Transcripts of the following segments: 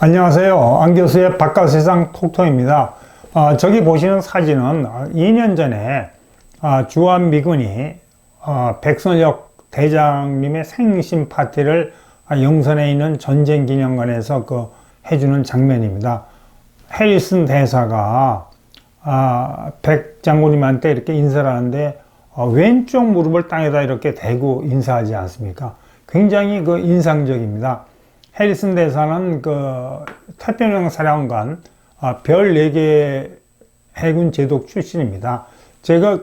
안녕하세요. 안 교수의 바깥세상 톡톡입니다. 저기 보시는 사진은 2년 전에 주한미군이 백선혁 대장님의 생신 파티를 영선에 있는 전쟁기념관에서 해주는 장면입니다. 해리슨 대사가 백 장군님한테 이렇게 인사를 하는데 왼쪽 무릎을 땅에다 이렇게 대고 인사하지 않습니까? 굉장히 인상적입니다. 해리슨 대사는 태평양 사령관 별 4개 해군 제독 출신입니다. 제가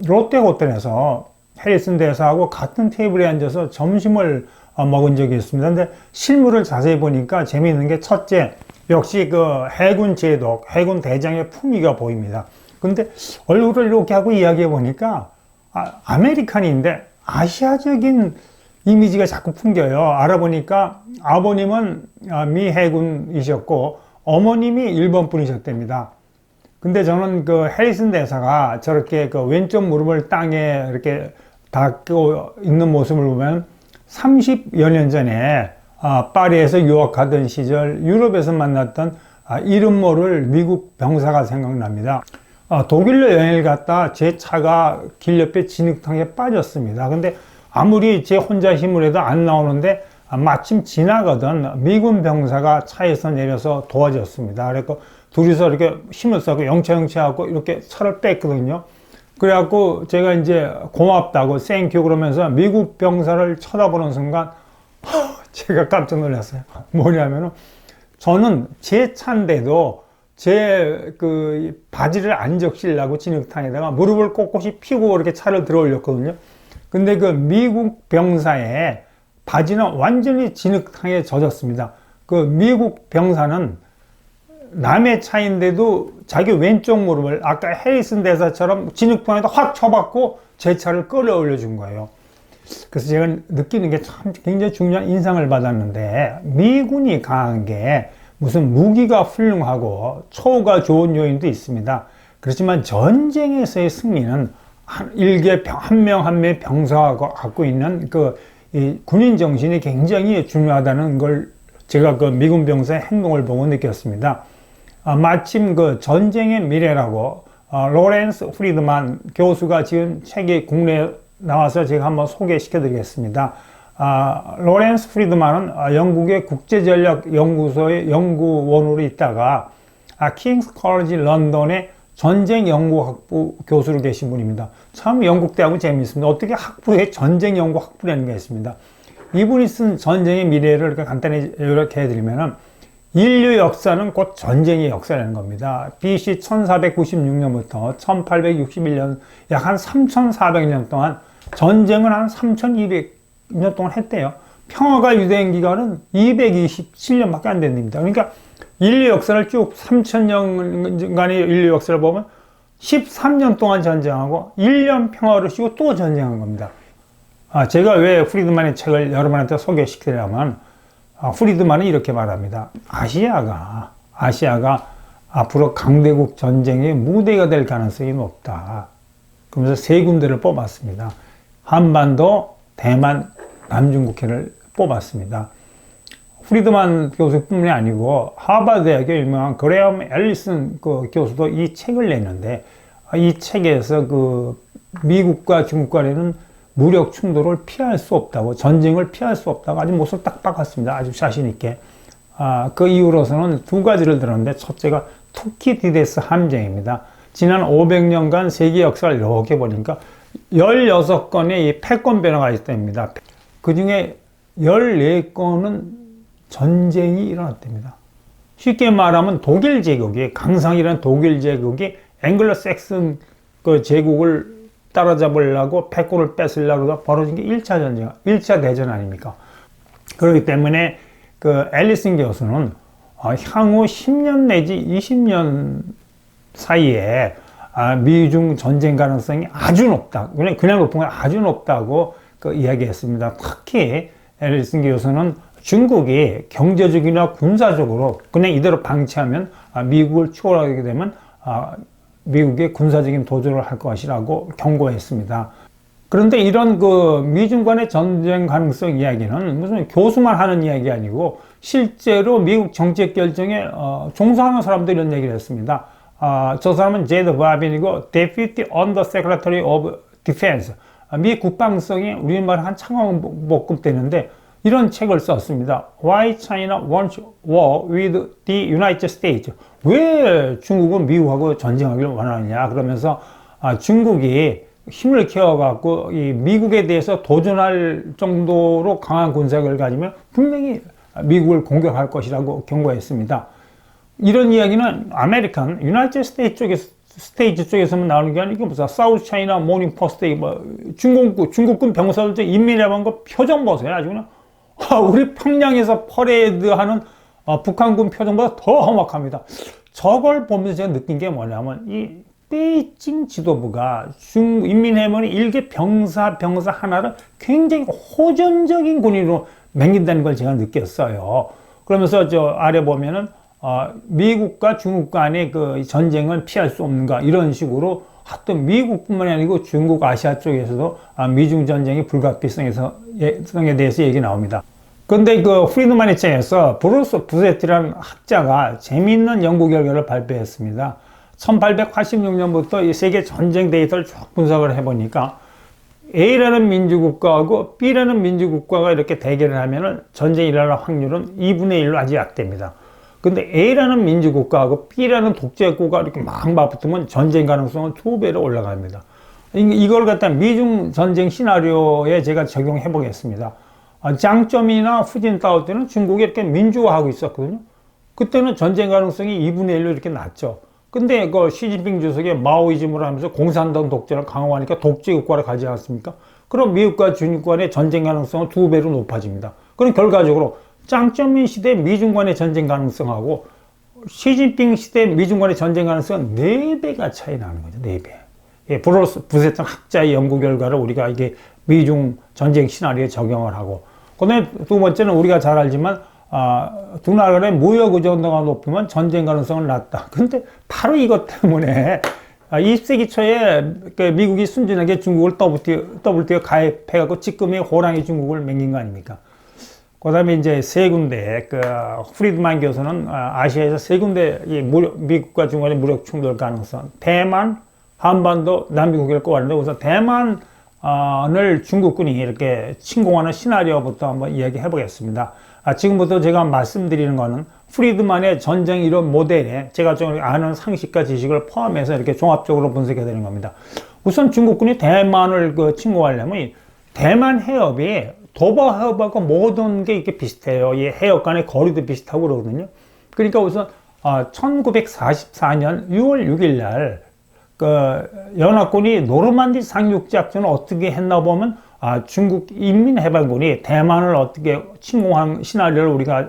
롯데 호텔에서 해리슨 대사하고 같은 테이블에 앉아서 점심을 먹은 적이 있습니다. 근데 실물을 자세히 보니까 재미있는 게 첫째, 역시 해군 제독, 해군 대장의 품위가 보입니다. 근데 얼굴을 이렇게 하고 이야기해 보니까 아메리칸인데 아시아적인 이미지가 자꾸 풍겨요. 알아보니까 아버님은 미 해군이셨고 어머님이 일본 분이셨답니다. 근데 저는 해리슨 대사가 저렇게 왼쪽 무릎을 땅에 이렇게 닿고 있는 모습을 보면 30여 년 전에 파리에서 유학하던 시절 유럽에서 만났던 이름 모를 미국 병사가 생각납니다. 독일로 여행을 갔다 제 차가 길 옆에 진흙탕에 빠졌습니다. 근데 아무리 제 혼자 힘을 해도 안 나오는데 마침 지나가던 미군 병사가 차에서 내려서 도와줬습니다. 그래서 둘이서 이렇게 힘을 써서 영차영차하고 이렇게 차를 뺐거든요. 그래갖고 제가 이제 고맙다고 땡큐 그러면서 미국 병사를 쳐다보는 순간 제가 깜짝 놀랐어요. 뭐냐면은 저는 제 차인데도 제 바지를 안 적시려고 진흙탕에다가 무릎을 꼿꼿이 펴고 이렇게 차를 들어 올렸거든요. 근데 미국 병사의 바지는 완전히 진흙탕에 젖었습니다. 미국 병사는 남의 차인데도 자기 왼쪽 무릎을 아까 해리슨 대사처럼 진흙탕에다 확 쳐박고 제 차를 끌어올려 준 거예요. 그래서 제가 느끼는 게 참 굉장히 중요한 인상을 받았는데, 미군이 강한 게 무슨 무기가 훌륭하고 처우가 좋은 요인도 있습니다. 그렇지만 전쟁에서의 승리는 일개 한 명 한 명의 병사가 갖고 있는 이 군인 정신이 굉장히 중요하다는 걸 제가 미군 병사의 행동을 보고 느꼈습니다. 마침 전쟁의 미래라고 로렌스 프리드만 교수가 지은 책이 국내에 나와서 제가 한번 소개시켜 드리겠습니다. 로렌스 프리드만은 영국의 국제전략연구소의 연구원으로 있다가 킹스 컬리지 런던의 전쟁연구학부 교수로 계신 분입니다. 참 영국 대학은 재미있습니다. 어떻게 학부에 전쟁연구 학부라는 게 있습니다. 이분이 쓴 전쟁의 미래를 이렇게 간단히 요약해 드리면은, 인류 역사는 곧 전쟁의 역사라는 겁니다. BC 1496년부터 1861년 약 한 3400년 동안 전쟁을 한 3200년 동안 했대요. 평화가 유지된 기간은 227년밖에 안 됩니다. 그러니까 인류 역사를 쭉 3000년간의 인류 역사를 보면 13년 동안 전쟁하고 1년 평화를 쉬고 또 전쟁한 겁니다. 제가 왜 프리드만의 책을 여러분한테 소개시키려면, 프리드만은 이렇게 말합니다. 아시아가 앞으로 강대국 전쟁의 무대가 될 가능성이 높다. 그러면서 3군데를 뽑았습니다. 한반도, 대만, 남중국해를 뽑았습니다. 프리드만 교수뿐만이 아니고 하버드 대학의 유명한 그레엄 앨리슨 교수도 이 책을 냈는데, 이 책에서 미국과 중국 간에는 무력 충돌을 피할 수 없다고, 전쟁을 피할 수 없다고 아주 못을 딱 박았습니다. 아주 자신 있게. 그 이후로서는 2가지를 들었는데, 첫째가 투키디데스 함정입니다. 지난 500년간 세계 역사를 이렇게 보니까 16건의 이 패권 변화가 있답니다. 그 중에 14건은 전쟁이 일어났답니다. 쉽게 말하면 독일 제국이, 강성이라는 독일 제국이 앵글로색슨 제국을 따라잡으려고 패권을 뺏으려고 벌어진 게 1차 전쟁, 1차 대전 아닙니까? 그렇기 때문에 앨리슨 교수는 향후 10년 내지 20년 사이에 미중 전쟁 가능성이 아주 높다. 그냥 높은 건 아주 높다고 이야기했습니다. 특히 앨리슨 교수는 중국이 경제적이나 군사적으로 그냥 이대로 방치하면 미국을 추월하게 되면 미국의 군사적인 도전을 할 것이라고 경고했습니다. 그런데 이런 그 미중 간의 전쟁 가능성 이야기는 무슨 교수만 하는 이야기 아니고 실제로 미국 정책 결정에 종사하는 사람들이 이런 얘기를 했습니다. 저 사람은 제드 바빈이고 Deputy Undersecretary of Defense, 미 국방성이 우리말 한 차관복급 되는데 이런 책을 썼습니다. Why China wants war with the United States? 왜 중국은 미국하고 전쟁하기를 원하느냐? 그러면서 중국이 힘을 키워갖고 이 미국에 대해서 도전할 정도로 강한 군사력을 가지면 분명히 미국을 공격할 것이라고 경고했습니다. 이런 이야기는 아메리칸, 유나이티드 스테이트 쪽에서만 나오는 게 아니고 무슨 사우스 차이나 모닝 포스트, 뭐 중국군 병사들 인민해방 거 표정 보세요. 아주 그냥 우리 평양에서 퍼레이드하는 북한군 표정보다 더 험악합니다. 저걸 보면서 제가 느낀 게 뭐냐면 이 베이징 지도부가 중국 인민해방의 일개 병사 하나를 굉장히 호전적인 군인으로 맹긴다는 걸 제가 느꼈어요. 그러면서 저 아래 보면은 미국과 중국 간의 그 전쟁을 피할 수 없는가 이런 식으로 하여튼 미국뿐만이 아니고 중국, 아시아 쪽에서도 미중 전쟁의 불가피성에 대해서 얘기 나옵니다. 근데 그 프리드만의 책에서 브루스 부세트라는 학자가 재미있는 연구 결과를 발표했습니다. 1886년부터 이 세계 전쟁 데이터를 쭉 분석을 해보니까 A라는 민주국가하고 B라는 민주국가가 이렇게 대결을 하면은 전쟁이 일어날 확률은 2분의 1로 아주 약됩니다. 근데 A라는 민주국가하고 B라는 독재국가가 이렇게 막 맞붙으면 전쟁 가능성은 2배로 올라갑니다. 이걸 갖다 미중 전쟁 시나리오에 제가 적용해 보겠습니다. 장점이나 후진타오 때는 중국이 이렇게 민주화하고 있었거든요. 그때는 전쟁 가능성이 2분의 1로 이렇게 낮죠. 근데 그 시진핑 주석이 마오이즘을 하면서 공산당 독재를 강화하니까 독재 국가를 가지 않습니까? 그럼 미국과 중국 간의 전쟁 가능성은 2배로 높아집니다. 그럼 결과적으로 짱쩌민 시대 미중 간의 전쟁 가능성하고 시진핑 시대 미중 간의 전쟁 가능성은 4배가 차이 나는 거죠. 4배. 예, 브루스 부세트 학자의 연구 결과를 우리가 이게 미중 전쟁 시나리오에 적용을 하고, 그다음에 두 번째는 우리가 잘 알지만 두 나라 간의 무역 의존도가 높으면 전쟁 가능성은 낮다. 근데 바로 이것 때문에 20세기 초에 미국이 순진하게 중국을 WTO 가입해갖고 찌끄미 호랑이 중국을 맹긴 거 아닙니까? 그 다음에 이제 세 군데, 프리드만 교수는 아시아에서 세 군데 미국과 중국의 무력 충돌 가능성, 대만, 한반도, 남미국을 꼽았는데 우선 대만을 중국군이 이렇게 침공하는 시나리오부터 한번 이야기해 보겠습니다. 지금부터 제가 말씀드리는 거는 프리드만의 전쟁 이론 모델에 제가 좀 아는 상식과 지식을 포함해서 이렇게 종합적으로 분석해 드리는 겁니다. 우선 중국군이 대만을 침공하려면 대만 해협이 도바 해협하고 모든 게 이렇게 비슷해요. 이 해협 간의 거리도 비슷하고 그러거든요. 그러니까 우선 1944년 6월 6일 날 연합군이 노르만디 상륙 작전을 어떻게 했나 보면 중국 인민해방군이 대만을 어떻게 침공한 시나리오를 우리가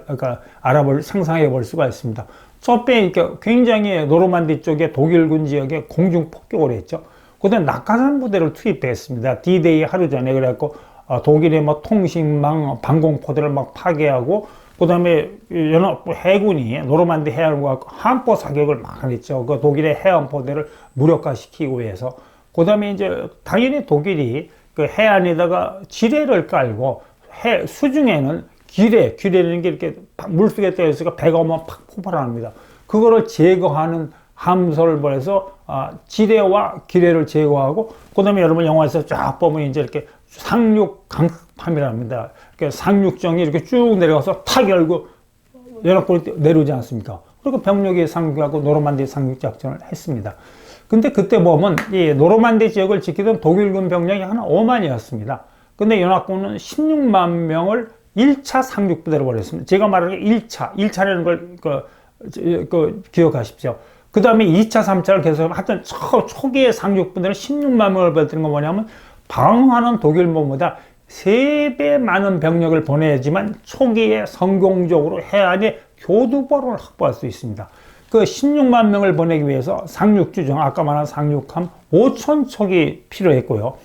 상상해 볼 수가 있습니다. 첫째, 굉장히 노르만디 쪽에 독일군 지역에 공중 폭격을 했죠. 그다음에 낙하산 부대를 투입했습니다. D-Day 하루 전에. 그래갖고 독일의 뭐 통신망, 방공포대를 막 파괴하고, 그다음에 연합 해군이 노르만디 해안과 함포 사격을 막 했죠. 그 독일의 해안포대를 무력화시키기 위해서. 그다음에 이제 당연히 독일이 그 해안에다가 지뢰를 깔고 수중에는 기뢰라는 게 이렇게 물속에 떠 있으니까 배가 오면 팍 폭발합니다. 그거를 제거하는 함선을 보내서 지뢰와 기뢰를 제거하고, 그다음에 여러분 영화에서 쫙 보면 이제 이렇게 상륙 강습함이랍니다. 상륙정이 이렇게 쭉 내려가서 탁 열고 연합군이 내려오지 않습니까? 그리고 병력이 상륙하고 노르만디 상륙 작전을 했습니다. 근데 그때 보면 이 노르만디 지역을 지키던 독일군 병력이 한 5만이었습니다. 근데 연합군은 16만 명을 1차 상륙부대로 보냈습니다. 제가 말하는 게 1차라는 걸 기억하십시오. 그 다음에 2차, 3차를 계속 하여튼 초기의 상륙부대는 16만 명을 보냈다는 건 뭐냐면 방어하는 독일군보다 3배 많은 병력을 보내야지만 초기에 성공적으로 해안에 교두보를 확보할 수 있습니다. 그 16만 명을 보내기 위해서 상륙주 중 아까 말한 상륙함 5,000척이 필요했고요.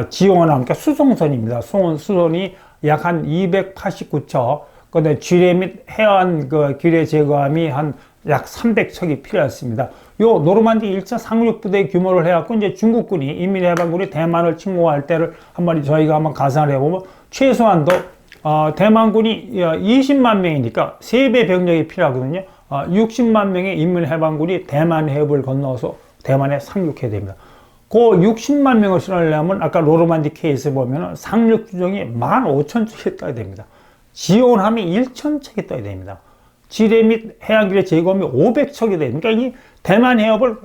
지원함, 그러니까 수송선입니다. 수송선이 약 한 289척, 그다음에 지뢰 및 해안 기뢰 제거함이 한 약 300척이 필요했습니다. 요 노르만디 1차 상륙부대 규모를 해갖고 이제 중국군이 인민해방군이 대만을 침공할 때를 한번 저희가 한번 가상을 해보면 최소한도 대만군이 20만 명이니까 3배 병력이 필요하거든요. 60만 명의 인민해방군이 대만 해협을 건너서 대만에 상륙해야 됩니다. 그 60만 명을 실으려면 아까 노르만디 케이스 보면 상륙 규정이 15,000척이 떠야 됩니다. 지원함이 1,000척이 떠야 됩니다. 지뢰 및 해안길의 제거함이 500척이 됩니다. 그러니까 이 대만 해협을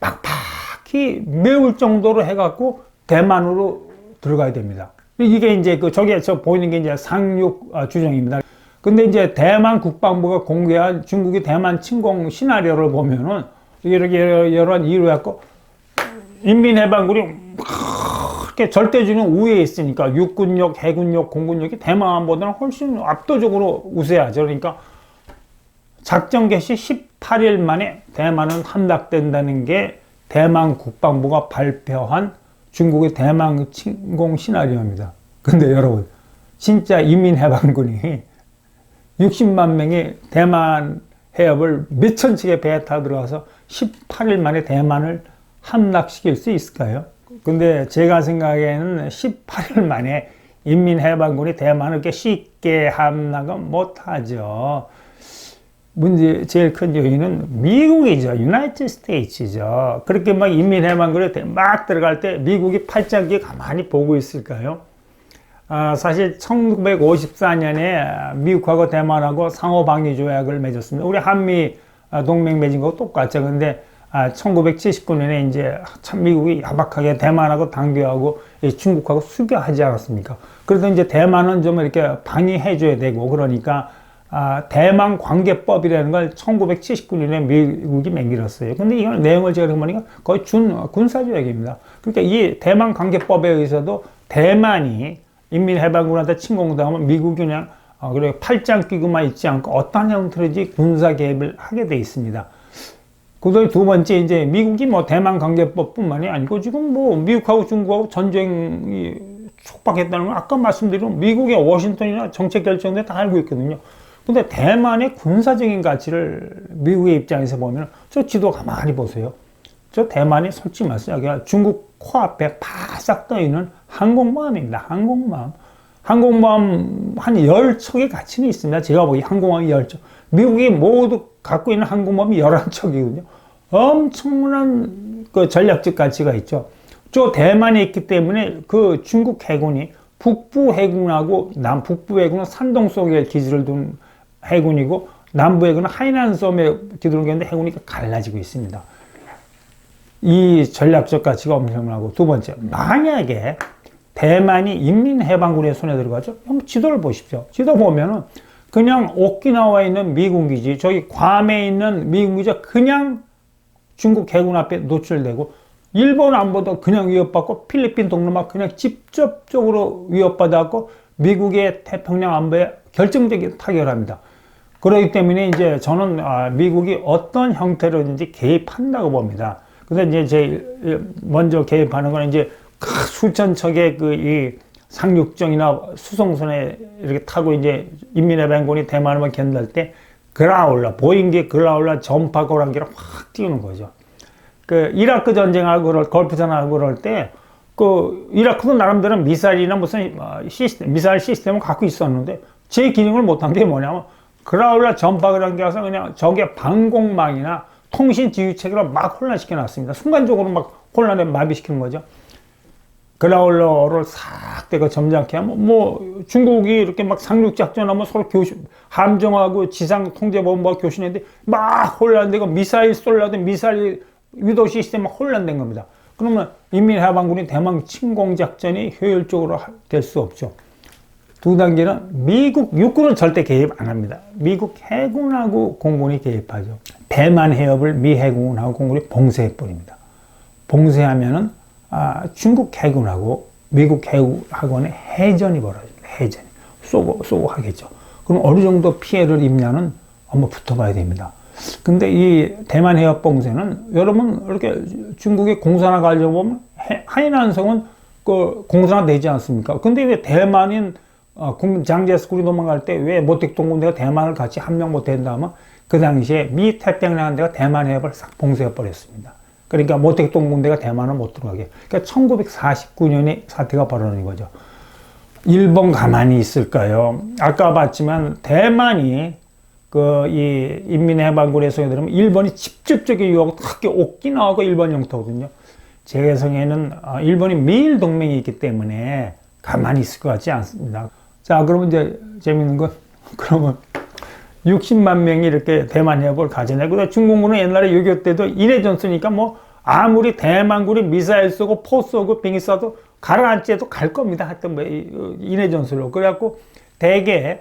빡빡히 메울 정도로 해갖고 대만으로 들어가야 됩니다. 이게 이제 저게 보이는 게 이제 상륙 규정입니다. 근데 이제 대만 국방부가 공개한 중국의 대만 침공 시나리오를 보면은 이렇게 여러 이유로 해갖고 인민해방군이 그렇게 절대주는 우위에 있으니까 육군력, 해군력, 공군력이 대만보다는 훨씬 압도적으로 우세하죠. 그러니까 작전 개시 18일 만에 대만은 함락된다는 게 대만 국방부가 발표한 중국의 대만 침공 시나리오입니다. 근데 여러분, 진짜 인민해방군이 60만 명의 대만 해협을 몇천 척의 배에 타 들어가서 18일 만에 대만을 함락시킬 수 있을까요? 근데 제가 생각에는 18일 만에 인민해방군이 대만을 이렇게 쉽게 함락은 못하죠. 제일 큰 요인은 미국이죠. 유나이티드 스테이츠죠. 그렇게 막 인민해방군에 막 들어갈 때 미국이 팔짱 끼 가만히 보고 있을까요? 사실 1954년에 미국하고 대만하고 상호방위 조약을 맺었습니다. 우리 한미 동맹 맺은 거 똑같죠. 근데 1979년에 이제 참 미국이 야박하게 대만하고 당교하고 중국하고 수교하지 않았습니까? 그래서 이제 대만은 좀 이렇게 방위해줘야 되고 그러니까 대만 관계법이라는 걸 1979년에 미국이 맹글었어요. 근데 이걸 내용을 제가 보니까 거의 군사조약입니다. 그러니까 이 대만 관계법에 의해서도 대만이 인민해방군한테 침공당하면 미국이 그냥 그래 팔짱 끼고만 있지 않고 어떤 형태로든지 군사 개입을 하게 돼 있습니다. 그다음에 두 번째 이제 미국이 뭐 대만 관계법뿐만이 아니고 지금 뭐 미국하고 중국하고 전쟁이 촉박했다는 건 아까 말씀드린 미국의 워싱턴이나 정책 결정대 다 알고 있거든요. 근데 대만의 군사적인 가치를 미국의 입장에서 보면 저 지도 가만히 보세요. 저 대만이 솔직히 말씀하기가 중국 코앞에 바싹 떠있는 항공모함입니다. 항공모함. 항공모함 한 10척의 가치는 있습니다. 제가 보기 항공모함이 10척. 미국이 모두 갖고 있는 항공모함이 11척이거든요. 엄청난 그 전략적 가치가 있죠. 저 대만에 있기 때문에 그 중국 해군이 북부 해군하고 북부 해군은 산동 속에 기지를 둔 해군이고 남부 해군은 하이난 섬에 기둥을 겼는데 해군이 갈라지고 있습니다. 이 전략적 가치가 엄청나고 두 번째, 만약에 대만이 인민해방군의 손에 들어가죠? 한번 지도를 보십시오. 지도 보면은 그냥 오키나와에 있는 미군 기지, 저기 괌에 있는 미군 기지가 그냥 중국 해군 앞에 노출되고 일본 안보도 그냥 위협받고 필리핀 동남아 그냥 직접적으로 위협받았고 미국의 태평양 안보에 결정적인 타결합니다. 그렇기 때문에 이제 저는 미국이 어떤 형태로든지 개입한다고 봅니다. 그래서 이제 제일 먼저 개입하는 건 이제 수천 척의 이 상륙정이나 수송선에 이렇게 타고 이제 인민해방군이 대만을 견딜 때 그라울러, 보잉기 그라울러 전파 고랑기를 확 띄우는 거죠. 그 이라크 전쟁하고 걸프전하고 그럴 때 그 이라크도 나름대로 미사일이나 무슨 미사일 시스템을 갖고 있었는데 제 기능을 못한 게 뭐냐면 그라울러 전파 고랑기 가서 그냥 적의 방공망이나 통신 지휘 체계를 막 혼란시켜 놨습니다. 순간적으로 막 혼란에 마비시키는 거죠. 그라울러를 싹 대가 점잖게 하면 뭐 중국이 이렇게 막 상륙작전하면 서로 함정하고 지상 통제본부가 교신했는데 막 혼란되고 미사일 쏠라든 미사일 위도 시스템 막 혼란된 겁니다. 그러면 인민해방군이 대만 침공작전이 효율적으로 될 수 없죠. 두 단계는 미국 육군은 절대 개입 안 합니다. 미국 해군하고 공군이 개입하죠. 대만 해협을 미 해군하고 공군이 봉쇄해버립니다. 봉쇄하면은 중국 해군하고 미국 해군하고는 해전이 벌어집니다. 해전이. 쏘고 하겠죠. 그럼 어느 정도 피해를 입냐는 한번 붙어봐야 됩니다. 근데 이 대만 해협 봉쇄는 여러분 이렇게 중국이 공산화 가려고 보면 하이난성은 그 공산화 되지 않습니까? 근데 왜 대만인 장제스쿨이 도망갈 때 왜 모택동군대가 대만을 같이 함령 못했나 하면 그 당시에 미 태평양 대가 대만 해협을 싹 봉쇄해 버렸습니다. 그러니까 모택동 군대가 대만을 못 들어가게. 그러니까 1949년에 사태가 벌어진 거죠. 일본 가만히 있을까요? 아까 봤지만 대만이 이 인민해방군에 소개되면 일본이 직접적인 유혹, 특히 오키나와가 일본 영토거든요. 제 예상에는 일본이 미일 동맹이 있기 때문에 가만히 있을 것 같지 않습니다. 자, 그러면 이제 재밌는 건 그러면 60만 명이 이렇게 대만 해협을 가져내고 중공군은 옛날에 6.25 때도 인해전투니까 뭐 아무리 대만군이 미사일 쏘고 포 쏘고 비행기 쏴도 가라앉지 해도 갈 겁니다. 하여튼 뭐 인해전술로. 그래갖고 대개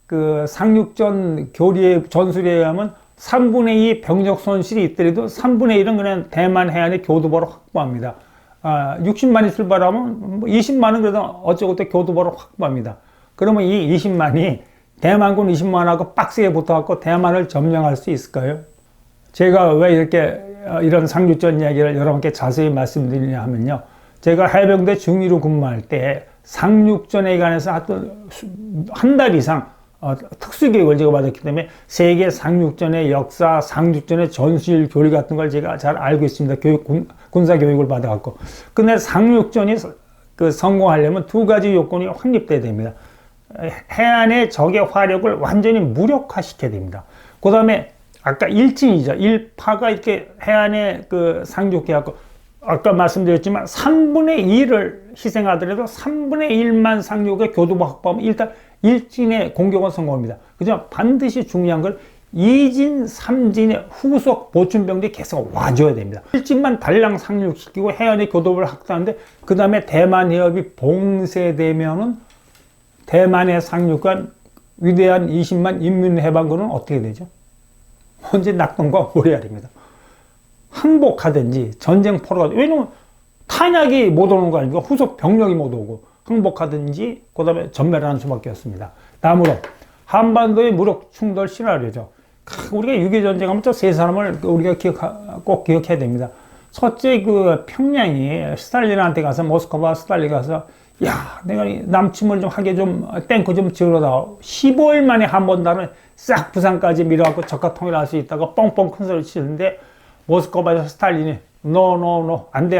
그 상륙전 교리의 전술에 의하면 3분의 2 병력 손실이 있더라도 3분의 1은 그냥 대만 해안의 교두보로 확보합니다. 60만이 출발하면 20만은 그래도 어쩌고저쩌고 교두보로 확보합니다. 그러면 이 20만이 대만군 20만하고 빡세게 붙어갖고 대만을 점령할 수 있을까요? 제가 왜 이렇게 이런 상륙전 이야기를 여러분께 자세히 말씀드리냐 하면요. 제가 해병대 중위로 근무할 때 상륙전에 관해서 한 달 이상 특수교육을 제가 받았기 때문에 세계 상륙전의 역사, 상륙전의 전술 교리 같은 걸 제가 잘 알고 있습니다. 군사교육을 받아갖고. 근데 상륙전이 성공하려면 두 가지 요건이 확립돼야 됩니다. 해안의 적의 화력을 완전히 무력화시켜야 됩니다. 그 다음에 아까 일진이죠. 일파가 이렇게 해안에 상륙해갖고 아까 말씀드렸지만 3분의 2를 희생하더라도 3분의 1만 상륙의 교두보 확보하면 일단 일진의 공격은 성공합니다. 그죠? 반드시 중요한 건 2진, 3진의 후속 보충병들이 계속 와줘야 됩니다. 일진만 달랑 상륙시키고 해안의 교두보를 확보하는데 그 다음에 대만 해협이 봉쇄되면은 대만에 상륙한 위대한 20만 인민해방군은 어떻게 되죠? 언제 낙동과 모래알입니다. 항복하든지 전쟁 포로가, 왜냐면 탄약이 못 오는 거 아닙니까? 후속 병력이 못 오고 항복하든지 그 다음에 전멸하는 수밖에 없습니다. 다음으로 한반도의 무력 충돌 시나리오죠. 우리가 6.25 전쟁하면 또 세 사람을 우리가 꼭 기억해야 됩니다. 첫째 평양이 스탈린한테 가서 모스크바 스탈린 가서 야, 내가 남침을 좀 하게 좀 탱크 좀 지으러다. 15일 만에 한 번 다는 싹 부산까지 밀어갖고 적화 통일할 수 있다가 뻥뻥 큰 소리 치는데 모스크바에서 스탈린이 노 안 돼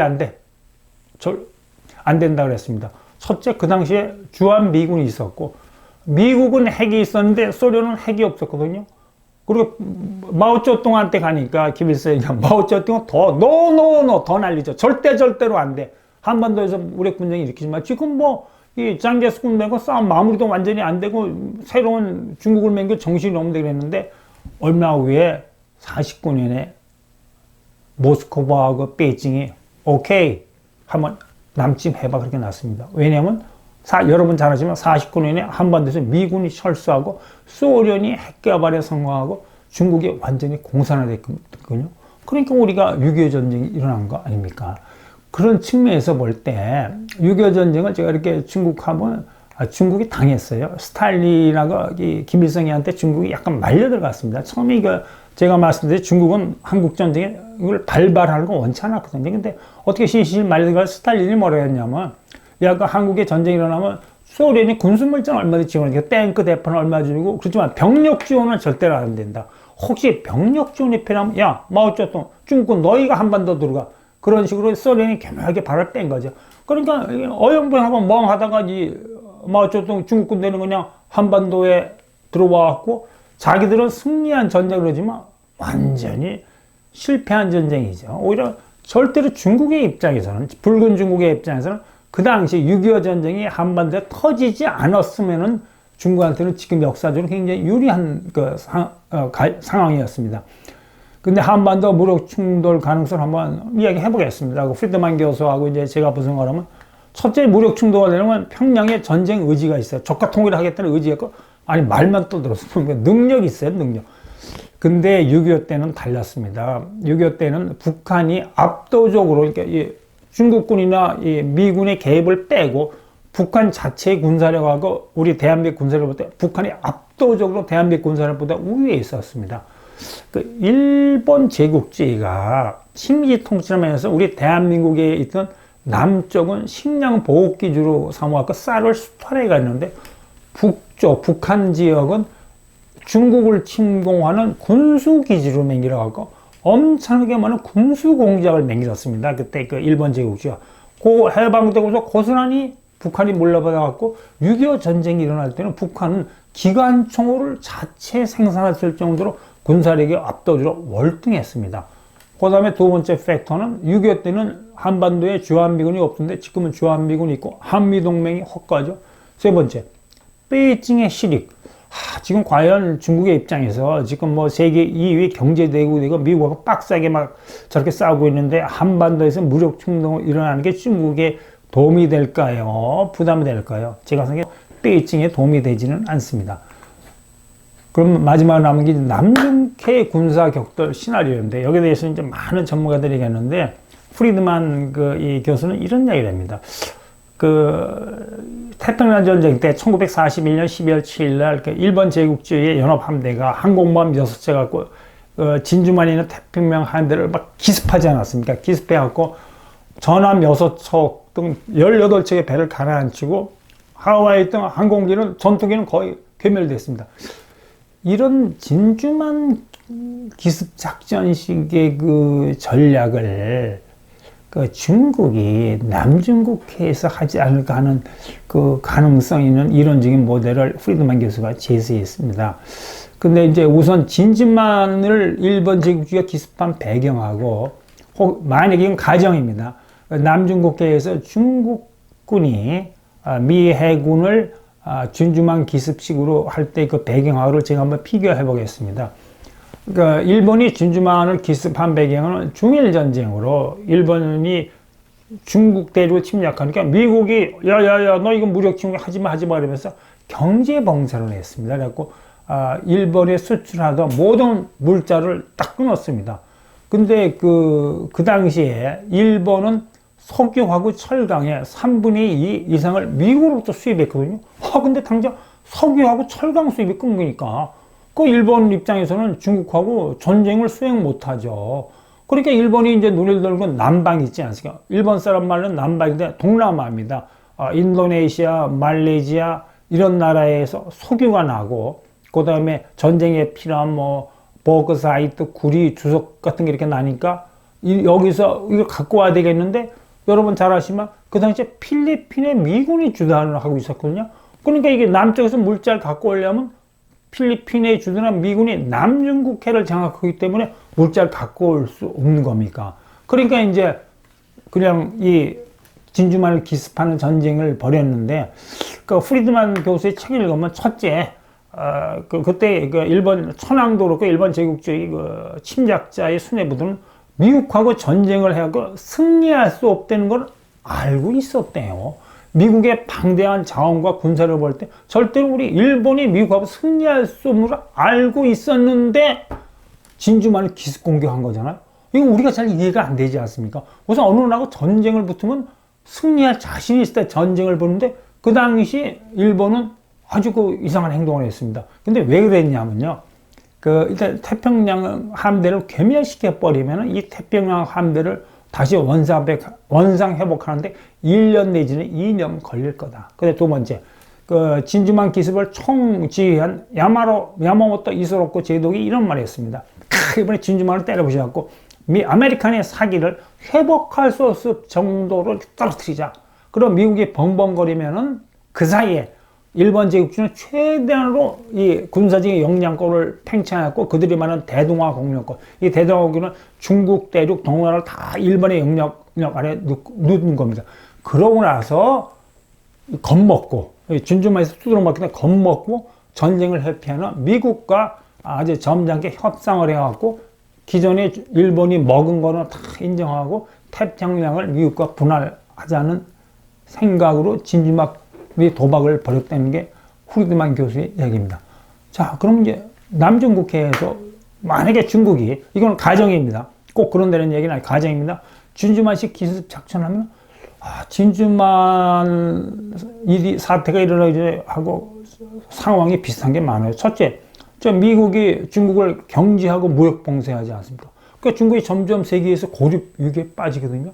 안 된다 그랬습니다. 첫째, 그 당시에 주한 미군이 있었고 미국은 핵이 있었는데 소련은 핵이 없었거든요. 그리고 마오쩌둥한테 가니까 김일성이 마오쩌둥은 더 난리죠. 절대로 안 돼. 한반도에서 무력 분쟁이 일으키지만 지금 이 장제스 군대가 싸움 마무리도 완전히 안 되고 새로운 중국을 맹겨 정신이 없는데 그랬는데 얼마 후에 49년에 모스크바하고 베이징이 오케이 하면 남침 해봐 그렇게 났습니다. 왜냐하면 여러분 잘 아시지만 49년에 한반도에서 미군이 철수하고 소련이 핵개발에 성공하고 중국이 완전히 공산화됐거든요. 그러니까 우리가 6.25 전쟁이 일어난 거 아닙니까? 그런 측면에서 볼 때 6.25 전쟁을 제가 이렇게 중국하면 중국이 당했어요. 스탈린하고 김일성이한테 중국이 약간 말려 들어갔습니다. 처음에 제가 말씀드린 중국은 한국 전쟁을 발발하는 거 원치 않았거든요. 근데 어떻게 실실 말려 들어가 스탈린이 뭐라 했냐면 약간 한국에 전쟁이 일어나면 소련이 군수물자 얼마나 지원하니까 탱크 대포는 얼마 주고 그렇지만 병력 지원은 절대로 안 된다. 혹시 병력 지원이 필요하면 야 마오쩌둥 중국 너희가 한반도 들어가. 그런 식으로 소련이 교묘하게 발을 뺀 거죠. 그러니까 어영부영하고 멍하다가 마오쩌둥 중국 군대는 그냥 한반도에 들어와갖고 자기들은 승리한 전쟁을 하지만 완전히 실패한 전쟁이죠. 오히려 절대로 중국의 입장에서는 붉은 중국의 입장에서는 그 당시 6.25 전쟁이 한반도에 터지지 않았으면은 중국한테는 지금 역사적으로 굉장히 유리한 상황이었습니다. 근데 한반도 무력 충돌 가능성을 한번 이야기해 보겠습니다. 프리드만 교수하고 이제 제가 무슨 거라면 첫째 무력 충돌가 되려면 평양에 전쟁 의지가 있어요. 적화 통일을 하겠다는 의지가 있고 아니 말만 떠들었어요. 능력이 있어요, 능력. 근데 6.25 때는 달랐습니다. 6.25 때는 북한이 압도적으로 이렇게 중국군이나 미군의 개입을 빼고 북한 자체의 군사력하고 우리 대한민국 군사력을 볼 때 북한이 압도적으로 대한민국 군사력보다 우위에 있었습니다. 일본 제국주의가 식민지 통치하면서 우리 대한민국에 있던 남쪽은 식량 보호기주로 삼아갖고 쌀을 수탈해 갔는데 북한 지역은 중국을 침공하는 군수기지로 맹기라고 엄청나게 많은 군수 공작을 맹기었습니다. 그때 그 일본 제국주의가. 그 해방되고서 고스란히 북한이 몰려받아갖고 6.25 전쟁이 일어날 때는 북한은 기관총을 자체 생산했을 정도로 군사력이 압도적으로 월등했습니다. 그 다음에 두 번째 팩터는 6.25 때는 한반도에 주한미군이 없는데 지금은 주한미군이 있고 한미동맹이 허가죠. 세 번째, 베이징의 실익. 지금 과연 중국의 입장에서 지금 뭐 세계 2위 경제대국이고 미국하고 빡세게 막 저렇게 싸우고 있는데 한반도에서 무력 충동이 일어나는 게 중국에 도움이 될까요? 부담이 될까요? 제가 생각에 베이징에 도움이 되지는 않습니다. 그럼 마지막으로 남은 게 남중해 군사 격돌 시나리오인데 여기에 대해서 이제 많은 전문가들이 얘기했는데 프리드만 이 교수는 이런 이야기를 합니다. 태평양 전쟁 때 1941년 12월 7일 날 일본 제국주의의 연합함대가 항공모함 6척 갖고 진주만에 있는 태평양 함대를 막 기습하지 않았습니까? 기습해갖고 전함 6척 등 18척의 배를 가라앉히고 하와이에 있던 항공기는 전투기는 거의 괴멸됐습니다. 이런 진주만 기습 작전식의 전략을 중국이 남중국해에서 하지 않을까 하는 가능성 있는 이론적인 모델을 프리드만 교수가 제시했습니다. 근데 이제 우선 진주만을 일본 제국주의가 기습한 배경하고 만약에 이건 가정입니다. 남중국해에서 중국군이 미 해군을 진주만 기습식으로 할 때 그 배경하고를 제가 한번 비교해 보겠습니다. 그러니까 일본이 진주만을 기습한 배경은 중일전쟁으로 일본이 중국 대륙을 침략하니까 미국이 야야야 너 이거 무력 침공 하지마 이러면서 경제 봉쇄를 했습니다. 그래갖고 일본에 수출하던 모든 물자를 딱 끊었습니다. 근데 그 당시에 일본은 석유하고 철강의 3분의 2 이상을 미국으로부터 수입했거든요. 근데 당장 석유하고 철강 수입이 끊기니까 일본 입장에서는 중국하고 전쟁을 수행 못하죠. 그러니까 일본이 이제 눈을 들고 남방 있지 않습니까? 일본 사람 말로는 남방인데 동남아입니다. 인도네시아, 말레이시아 이런 나라에서 석유가 나고 그 다음에 전쟁에 필요한 버그사이트, 구리, 주석 같은 게 이렇게 나니까 여기서 이걸 갖고 와야 되겠는데 여러분 잘 아시지만 그 당시에 필리핀에 미군이 주둔을 하고 있었거든요. 그러니까 이게 남쪽에서 물자를 갖고 오려면 필리핀에 주둔한 미군이 남중국해를 장악하기 때문에 물자를 갖고 올 수 없는 겁니까? 그러니까 이제 그냥 이 진주만을 기습하는 전쟁을 벌였는데 프리드만 교수의 책을 읽으면 첫째 그때 일본 천황도 그렇고 일본 제국주의 침략자의 수뇌부들은 미국하고 전쟁을 해갖고 승리할 수 없다는 걸 알고 있었대요. 미국의 방대한 자원과 군사를 볼 때 절대로 우리 일본이 미국하고 승리할 수 없는 걸 알고 있었는데 진주만을 기습 공격한 거잖아요. 이거 우리가 잘 이해가 안 되지 않습니까? 우선 어느 나라하고 전쟁을 붙으면 승리할 자신이 있을 때 전쟁을 보는데 그 당시 일본은 아주 이상한 행동을 했습니다. 근데 왜 그랬냐면요. 일단 태평양 함대를 괴멸시켜 버리면 이 태평양 함대를 다시 원상 회복하는데 1년 내지는 2년 걸릴 거다. 근데 두 번째, 진주만 기습을 총지휘한 야마모토 이소로코 제독이 이런 말을 했습니다. 이번에 진주만을 때려부셔갖고 아메리칸의 사기를 회복할 수 없을 정도로 떨어뜨리자. 그럼 미국이 벙벙거리면은 그 사이에 일본 제국주는 최대한으로 이 군사적인 역량권을 팽창했고 그들이 말하는 대동아 공격권. 이 대동아 공격은 중국 대륙 동남아를 다 일본의 영역 아래 누는 겁니다. 그러고 나서 겁먹고 진주만에서 두드러 맞기 겁먹고 전쟁을 회피하는 미국과 아주 점잖게 협상을 해갖고 기존에 일본이 먹은 거는 다 인정하고 태평양을 미국과 분할하자는 생각으로 진주만 도박을 벌였다는 게 프리드만 교수의 얘기입니다. 자, 그럼 이제 남중국해에서 만약에 중국이, 이건 가정입니다. 꼭 그런다는 얘기는 아니고 가정입니다. 진주만식 기습 작전하면 진주만 사태가 일어나기 하고 상황이 비슷한 게 많아요. 첫째, 미국이 중국을 경제하고 무역 봉쇄하지 않습니까? 그러니까 중국이 점점 세계에서 고립 위기에 빠지거든요.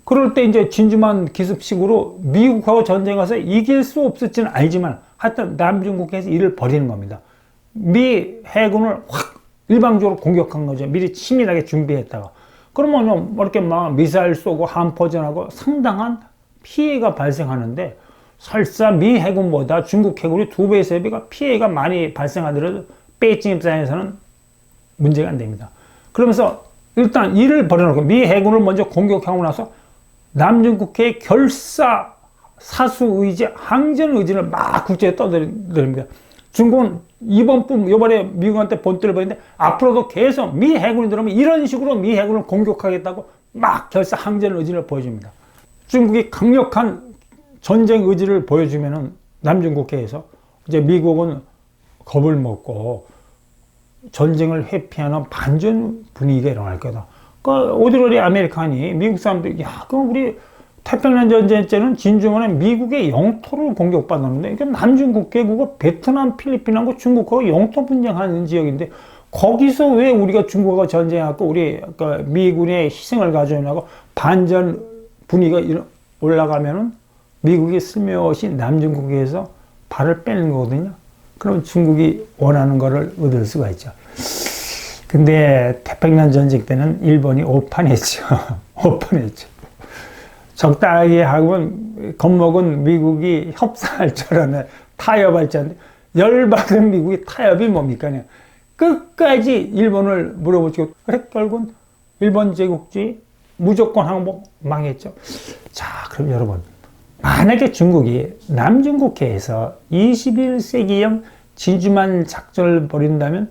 그럴 때 이제 진주만 기습식으로 미국하고 전쟁해서 이길 수 없을지는 알지만 하여튼 남중국해에서 일을 벌이는 겁니다. 미 해군을 확 일방적으로 공격한 거죠. 미리 치밀하게 준비했다가. 그러면 이렇게 막 미사일 쏘고 함포전하고 상당한 피해가 발생하는데, 설사 미 해군보다 중국 해군이 2배, 3배가 피해가 많이 발생하더라도 베이징 입장에서는 문제가 안 됩니다. 그러면서 일단 이를 벌여놓고 미 해군을 먼저 공격하고 나서 남중국해의 결사 사수 의지, 항전 의지를 막 국제에 떠들입니다. 중국은 이번에 미국한테 본ጥ를 벌이는데 앞으로도 계속 미 해군이 들어오면 이런 식으로 미 해군을 공격하겠다고 막 결사 항전 의지를 보여줍니다. 중국이 강력한 전쟁 의지를 보여주면은 남중국해에서 이제 미국은 겁을 먹고 전쟁을 회피하는 반전 분위기가 일어날 거다. 그러니까 오드러리 아메리칸이 미국 사람들이, 야, 그럼 우리 태평양 전쟁 때는 진중권에 미국의 영토를 공격받았는데, 이게 남중국해국은 베트남, 필리핀하고 중국하고 영토 분쟁하는 지역인데, 거기서 왜 우리가 중국하고 전쟁하고 우리 그러니까 미군의 희생을 가져오냐고 반전 분위기가 올라가면은 미국이 슬며시 남중국해에서 발을 빼는 거거든요. 그럼 중국이 원하는 거를 얻을 수가 있죠. 근데 태평양 전쟁 때는 일본이 오판했죠. 오판했죠. 적당하게 하면 겁먹은 미국이 협상할 줄 알았네. 타협할 줄 알았는데, 열받은 미국이 타협이 뭡니까? 그냥 끝까지 일본을 물어보고, 그래, 결국은 일본 제국주의 무조건 항복 망했죠. 자, 그럼 여러분, 만약에 중국이 남중국해에서 21세기형 진주만 작전을 벌인다면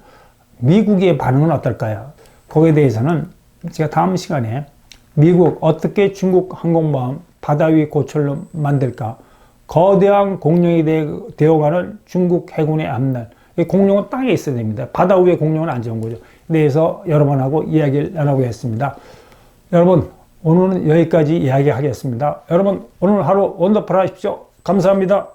미국의 반응은 어떨까요? 거기에 대해서는 제가 다음 시간에 미국 어떻게 중국 항공모함 바다 위 고철로 만들까? 거대한 공룡이 되어가는 중국 해군의 앞날. 공룡은 땅에 있어야 됩니다. 바다 위에 공룡은 안 좋은 거죠. 대해서 여러분하고 이야기를 나눠보겠습니다. 여러분, 오늘은 여기까지 이야기하겠습니다. 여러분, 오늘 하루 원더풀 하십시오. 감사합니다.